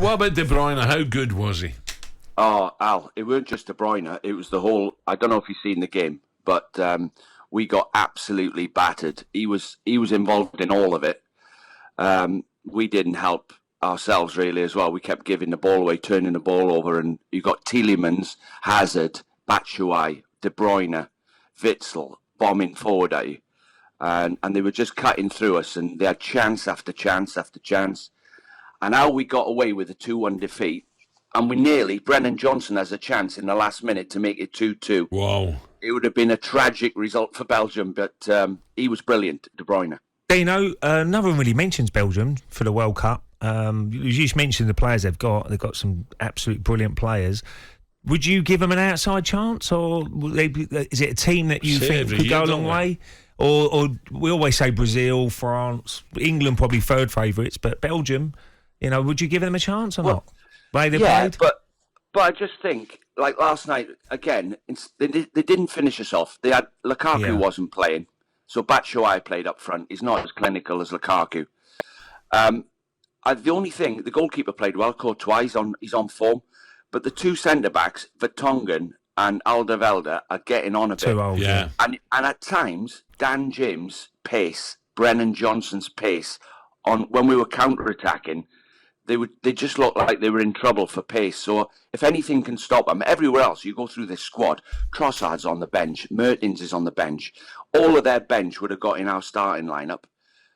what about De Bruyne? How good was he? Oh, Al, it weren't just De Bruyne. It was the whole. I don't know if you've seen the game, but we got absolutely battered. He was involved in all of it. We didn't help ourselves really as well. We kept giving the ball away, turning the ball over, and you got Tielemans, Hazard, Batshuayi, De Bruyne, Witsel bombing forward at you, and they were just cutting through us, and they had chance after chance after chance. And how we got away with a 2-1 defeat, and Brennan Johnson has a chance in the last minute to make it 2-2. Wow. It would have been a tragic result for Belgium, but he was brilliant, De Bruyne. Dino, no one really mentions Belgium for the World Cup. You just mentioned the players they've got. They've got some absolute brilliant players. Would you give them an outside chance, or is it a team that you think could go a long way? Or we always say Brazil, France, England probably third favourites, but Belgium, would you give them a chance or not? Played? but I just think, like last night, again, they didn't finish us off. They had Lukaku wasn't playing, so Batshuayi played up front. He's not as clinical as Lukaku. The only thing, the goalkeeper played well, Courtois, he's on form, but the two centre-backs, Vertonghen and Alderweireld, are getting on a bit. Too old, yeah. And at times, Dan James' pace, Brennan Johnson's pace, when we were counter-attacking, they just looked like they were in trouble for pace. So if anything can stop them, everywhere else, you go through this squad, Trossard's on the bench, Mertens is on the bench. All of their bench would have got in our starting lineup.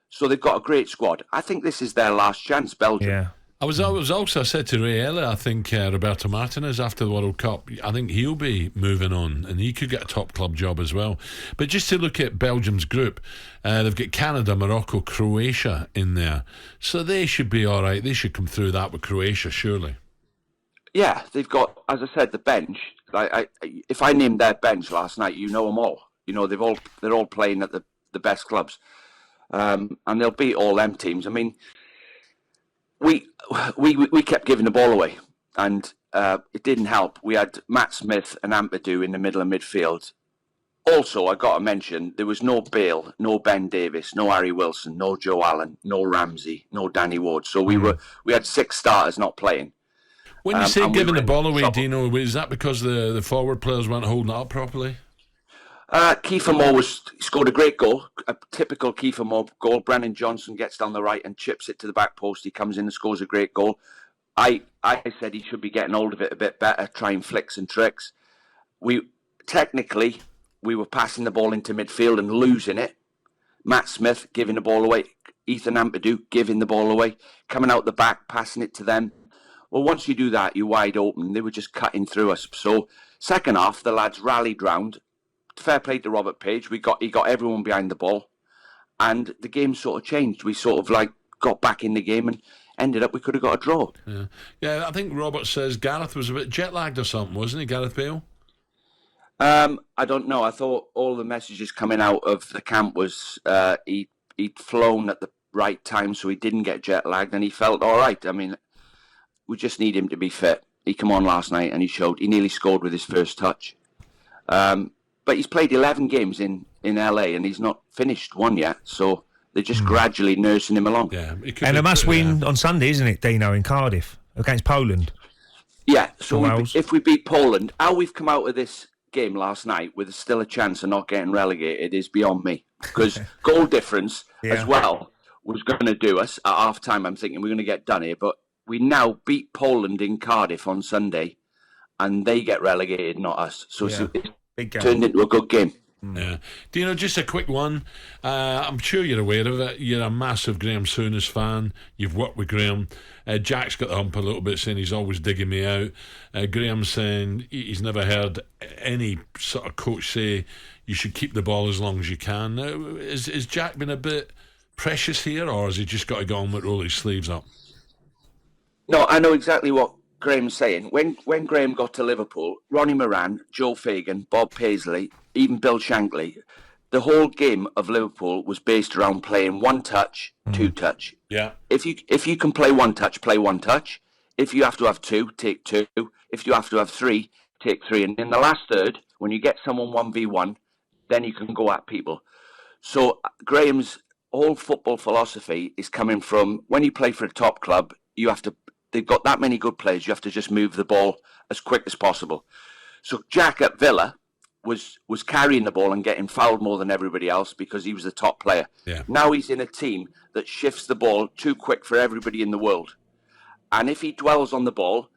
So they've got a great squad. I think this is their last chance, Belgium. Yeah. I was also said to Ray Ella, I think Roberto Martinez after the World Cup, I think he'll be moving on and he could get a top club job as well. But just to look at Belgium's group, they've got Canada, Morocco, Croatia in there. So they should be all right. They should come through that with Croatia, surely. Yeah, they've got, as I said, the bench. If I named their bench last night, you know them all. They're all playing at the best clubs. And they'll beat all them teams. I mean, we kept giving the ball away, and it didn't help. We had Matt Smith and Ampadu in the middle of midfield. Also, I got to mention, there was no Bale, no Ben Davis, no Harry Wilson, no Joe Allen, no Ramsey, no Danny Ward. So we had 6 starters not playing. When you say giving the ball away, Dino, is that because the forward players weren't holding it up properly? Kiefer Moore scored a great goal, a typical Kiefer Moore goal. Brennan Johnson gets down the right and chips it to the back post. He comes in and scores a great goal. I said he should be getting hold of it a bit better, trying flicks and tricks. We were passing the ball into midfield and losing it. Matt Smith giving the ball away. Ethan Ampadu giving the ball away. Coming out the back, passing it to them. Well, once you do that, you're wide open. They were just cutting through us. So, second half, the lads rallied round. Fair play to Robert Page. He got everyone behind the ball, and the game sort of changed. We sort of got back in the game and ended up we could have got a draw. Yeah. I think Robert says Gareth was a bit jet lagged or something, wasn't he, Gareth Bale? I don't know. I thought all the messages coming out of the camp was he'd flown at the right time, so he didn't get jet lagged, and he felt all right. I mean, we just need him to be fit. He came on last night and he nearly scored with his first touch. But he's played 11 games in LA and he's not finished one yet. So they're just gradually nursing him along. Yeah, and a must-win on Sunday, isn't it, Dino, in Cardiff against Poland? Yeah, so if we beat Poland, how we've come out of this game last night with still a chance of not getting relegated is beyond me. Because goal difference as well was going to do us. At half-time, I'm thinking we're going to get done here. But we now beat Poland in Cardiff on Sunday and they get relegated, not us. So it turned into a good game. Yeah. Dino, just a quick one. I'm sure you're aware of it. You're a massive Graham Souness fan. You've worked with Graham. Jack's got the hump a little bit, saying he's always digging me out. Graham's saying he's never heard any sort of coach say you should keep the ball as long as you can. Now, is Jack been a bit precious here, or has he just got to go on with roll his sleeves up? No, I know exactly what Graham's saying. When Graham got to Liverpool, Ronnie Moran, Joe Fagan, Bob Paisley, even Bill Shankly, the whole game of Liverpool was based around playing one touch, two touch. Yeah. If you can play one touch, play one touch. If you have to have two, take two. If you have to have three, take three. And in the last third, when you get someone 1v1, then you can go at people. So Graham's whole football philosophy is coming from when you play for a top club, they've got that many good players. You have to just move the ball as quick as possible. So Jack at Villa was carrying the ball and getting fouled more than everybody else because he was the top player. Yeah. Now he's in a team that shifts the ball too quick for everybody in the world. And if he dwells on the ball,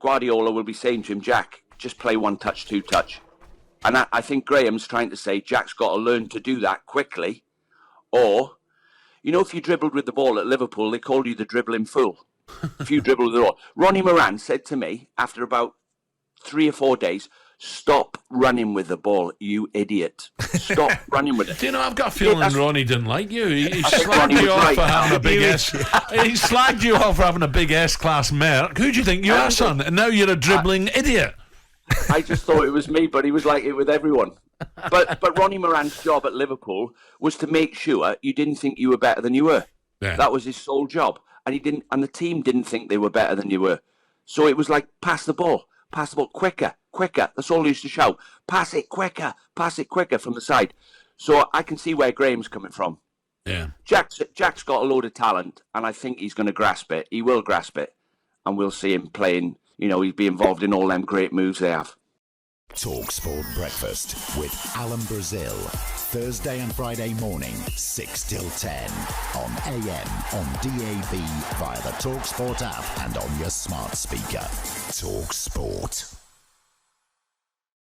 Guardiola will be saying to him, Jack, just play one touch, two touch. And I think Graham's trying to say Jack's got to learn to do that quickly. Or, if you dribbled with the ball at Liverpool, they called you the dribbling fool. If you dribbled with the ball. Ronnie Moran said to me after about 3 or 4 days, stop running with the ball, you idiot. Stop running with it. Do you know, I've got a feeling Ronnie didn't like you. He slagged Ronnie you was off right. for having a big S. He slagged you off for having a big S-class Merc. Who do you think you are, son? And now you're a dribbling idiot. I just thought it was me, but he was like it with everyone. But Ronnie Moran's job at Liverpool was to make sure you didn't think you were better than you were. Yeah. That was his sole job. And the team didn't think they were better than you were. So it was like, pass the ball, quicker. That's all he used to shout. Pass it quicker from the side. So I can see where Graham's coming from. Yeah. Jack's got a load of talent, and I think he's going to grasp it. He will grasp it, and we'll see him playing. He'd be involved in all them great moves they have. talkSPORT Breakfast with Alan Brazil. Thursday and Friday morning, 6 till 10. On AM, on DAB, via the talkSPORT app and on your smart speaker. talkSPORT.